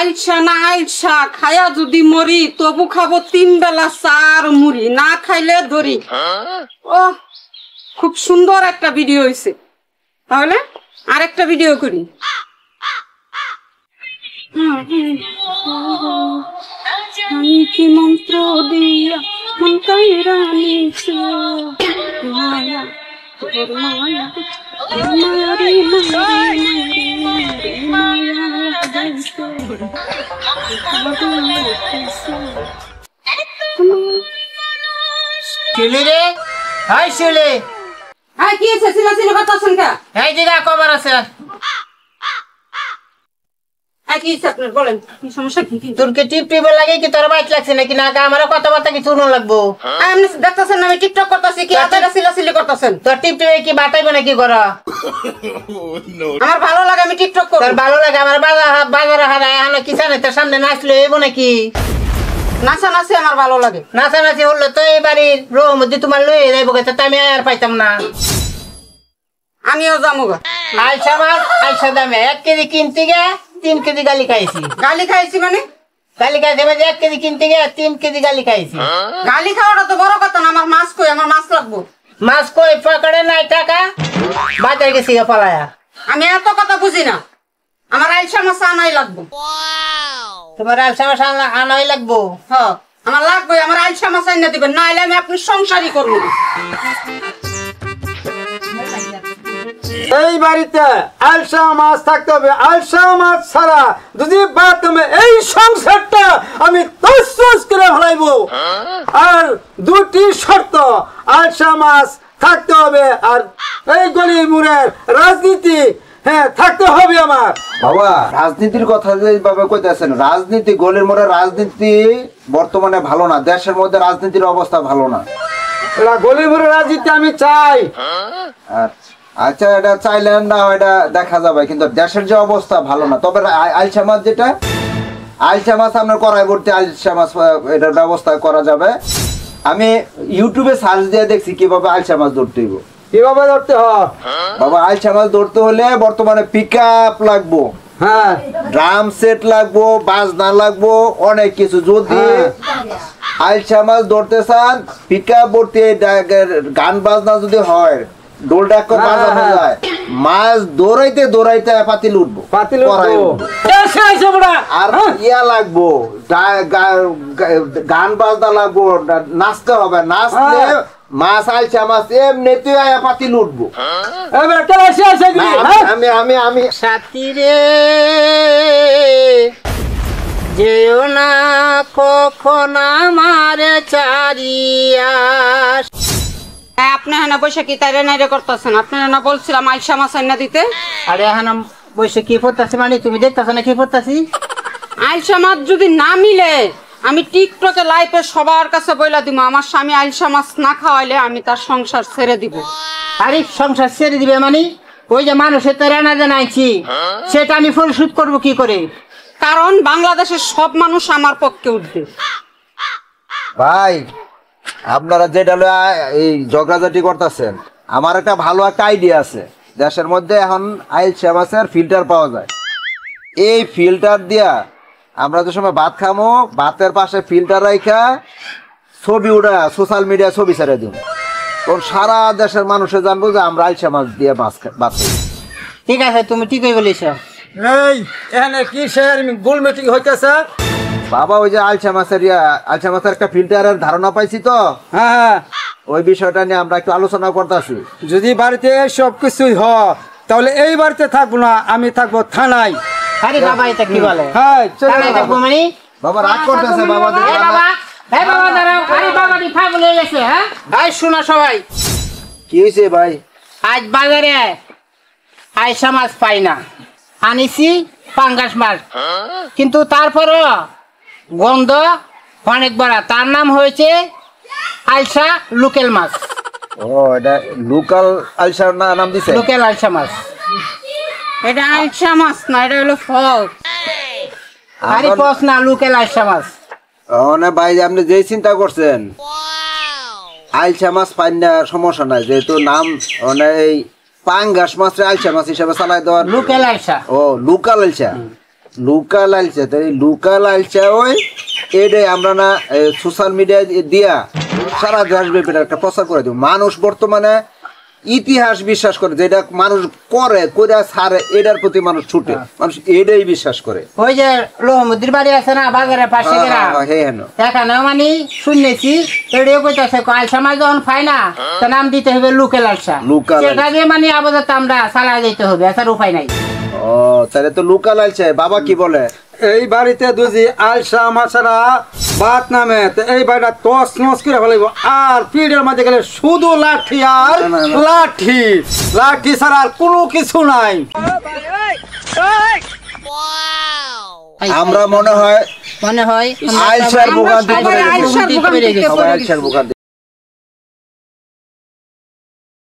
আইলসা না আইলসা খায়া যদি মরি তবু খাবো 3 বেলা চার মুড়ি, না খাইলে ধরি। ও খুব সুন্দর একটা ভিডিও হয়েছে, তাহলে আরেকটা ভিডিও করি। আমি কি মন্ত্র দিয়া মন কাইরা নিছে মায়া তোর মায়া মায়া রে মায়া যাইছে শিলি রে, হাই শিলি। হ্যাঁ কি আছে? সিলাসিলি করতেছেন কা? এই দিকে খবর আছে। কি আপনার বলেন, কি সমস্যা? কি তোর কি টিপ টিপে লাগে কি তোর বাইক লাগছে নাকি? না আমারও কথাবার্তা কি শুনো লাগবো? আপনি দেখতেছেন আমি টিকটক করতেছি, কি আপনারা সিলাসিলি করতেছেন? তোর টিপ টিপে কি বাটাইবে নাকি করা? আমার ভালো লাগে, আমি টিকটক করি। তোর ভালো লাগে? আমার বাজারে হারায় হানো কি জানে তোর সামনে নাচলে এবো নাকি? নাচানাচি আমার ভালো লাগে। নাচানাচি হলো তো এই বাড়ির রোহ মধ্যে তোমার লয়ে যাইবো গেছে, আমি আর পাইতাম না। আমিও যাবো গা। আইসা মাছ আইসা দামে 1 কেজি কিনতে গে 3 কেজি গালি খাইছি। গালি খাইছি মানে? গালি খাইছি মানে 1 কেজি কিনতে গে 3 কেজি গালি খাইছি। গালি খাওয়াটা তো বড় কথা না, আমার মাছ কই? আমার মাছ লাগবো। মাছ কই পকেটে নাই টাকা, বাজারে গেছি পালায়া। আমি এত কথা বুঝি না, আমার আইসা মাছ আনাই লাগবো। তোমার আলসা মাছ আনাই লাগবো? হ্যাঁ আমার লাগবে, আমার আইসা মাছ আইনা দিবেন, না হলে আমি আপনি সংসারই করবো। এই বাড়িতে আলসা মাছ থাকতে হবে। আলসা মাছ ছাড়া যদি বাথরুমে এই সংসারটা আমি তছনছ করে ফেলাইবো। আর 2টি শর্ত, আলসা মাছ থাকতে হবে আর এই গলি মুড়ের রাজনীতি থাকতে হবে আমার। বাবা রাজনীতির কথা যেভাবে কইতেছেন, রাজনীতি গলির মোড়ে রাজনীতি বর্তমানে ভালো না, দেশের মধ্যে রাজনীতির অবস্থা ভালো না। গলি মুড়ের রাজনীতি আমি চাই। আচ্ছা এটা চাইলেন না, এটা দেখা যাবে, কিন্তু দেশের যে অবস্থা ভালো না। তবে আলসা মাছ যেটা, আলসা মাছ আপনার করাই ভর্তি আলসা মাছ, এটার ব্যবস্থা করা যাবে। আমি ইউটিউবে সার্চ দিয়ে দেখছি কিভাবে আলসা মাছ ধরতে হইব। কিভাবে ধরতে হয় বাবা? আলসা মাছ ধরতে হলে বর্তমানে পিকআপ লাগবো, ড্রাম সেট লাগবো, বাজনা লাগবো, অনেক কিছু। যদি আলসা মাছ ধরতে চান পিকআপ ভর্তি গান বাজনা যদি হয়, ডোল ডাক বাজানো যায়, মাছ দৌড়াইতে দৌড়াইতে পাতিল উঠবো, আর ইয়া লাগবো, গান বাজনা লাগবো, নাচতে হবে। নাচলে মাছ আলসা মাছ এমনিতে পাতিল উঠবো। আমি সাথী রে যেও না কখন আমারে চারিয়া। আপনি হ্যাঁ বসে কি তাইরে নাইরে করতেছেন? আপনি না বলছিলাম আইসা মাছ আইনা দিতে? আরে হ্যাঁ বসে কি করতেছি মানে তুমি দেখতেছ না কি করতেছি? আইসা মাছ যদি না মিলে আমি টিকটকে লাইভে সবার কাছে বইলা দিব, আমার স্বামী আইসা মাছ না খাওয়াইলে আমি তার সংসার ছেড়ে দিব। আরে সংসার ছেড়ে দিবে মানে? ওই যে মানুষের তো রানা জানাইছি, সেটা আমি পরিশোধ করবো কি করে? কারণ বাংলাদেশের সব মানুষ আমার পক্ষে উঠবে। ভাই আপনারা যেটা এই ঝগড়াঝাটি করতেছেন, আমার একটা ভালো একটা আইডিয়া আছে। দেশের মধ্যে এখন আইলসা মাছের ফিল্টার পাওয়া যায়। এই ফিল্টার দিয়া আমরা যে সময় ভাত খামো, ভাতের পাশে ফিল্টার রাখা ছবি উঠা সোশ্যাল মিডিয়া ছবি ছেড়ে দিব, তখন সারা দেশের মানুষে জানবো যে আমরা আইলসা মাছ দিয়ে ভাত খাই। ঠিক আছে, তুমি ঠিকই বলেছ। এই এখানে কি গোল মিটিং হইতেছে? বাবা ওই যে আলসা মাছের একটা ফিল্টারের ধারণা পাইছি তো, হ্যাঁ ওই বিষয়টা নিয়ে আমরা একটু আলোচনা করতেছি। যদি বাড়িতে সবকিছুই হয় তাহলে এই বাড়িতে থাকবো না, আমি থাকবো থানায়। আরে বাবা এটা কি বলে? হ্যাঁ থাকবো মানে? বাবা রাগ করতেছে বাবা। বাবা দাঁড়াও, আরে বাবা দি পাগল হয়ে গেছে। হ্যাঁ ভাই শোনা সবাই, কি হয়েছে ভাই? আজ বাজারে আইসা মাছ পাই না, আনিছি পাঙ্গাস মাছ, কিন্তু তারপরও গন্ধ অনেক বড়। তার নাম হয়েছে আলসা লোকাল মাছ। ও এটা লোকাল আলসা নাম দিছে? লোকাল আলসা মাছ। এটা আলসা মাছ না, এটা হলো ফল। আরে পস না, লোকাল আলসা মাছ। না ভাই আপনি যে চিন্তা করছেন আলসা মাছ পাই না, সমস্যা নাই, যেহেতু নাম মানে এই পাঙ্গাস মাছ আলসা মাছ হিসাবে চালাই দেওয়ার। লোকাল আলসা। ও লোকাল আলসা, লুকা লালচা, তাই লুকা লালচা ওই এটাই আমরা না সোশ্যাল মিডিয়ায় দিয়া সারা দেশব্যাপী একটা প্রচার করে দেব। মানুষ বর্তমানে ইতিহাস বিশ্বাস করে, যেটা মানুষ করে ছাড়ে এটার প্রতি মানুষ ছুটে, মানুষ এটাই বিশ্বাস করে। ওই যে লোহমুদ্দির বাড়ি আছে না বাজারের পাশে এখানে মানে শুনেছি এটাও কইতাছে আলসা মাছ যখন পাই না তার নাম দিতে হবে লুকে লালসা, সেটা দিয়ে মানে আপাতত আমরা চালা যেতে হবে, এছাড়া উপায় নাই। ও তাহলে তো লুকা লালচা। বাবা কি বলে? এই বাড়িতে দুজি আলসা মাছারা ভাত নামে, তো এই বাড়িটা তস নস করে ফেলাইব। আর পিঠের মাঝে গেলে শুধু লাঠি আর লাঠি, লাঠি ছাড়া আর কোনো কিছু নাই। আমরা মনে হয় মনে হয় আলসার ভোগান্তি সবাই আলসার ভোগান্তিতে পড়ে গেছি। আলসার ভোগান্তি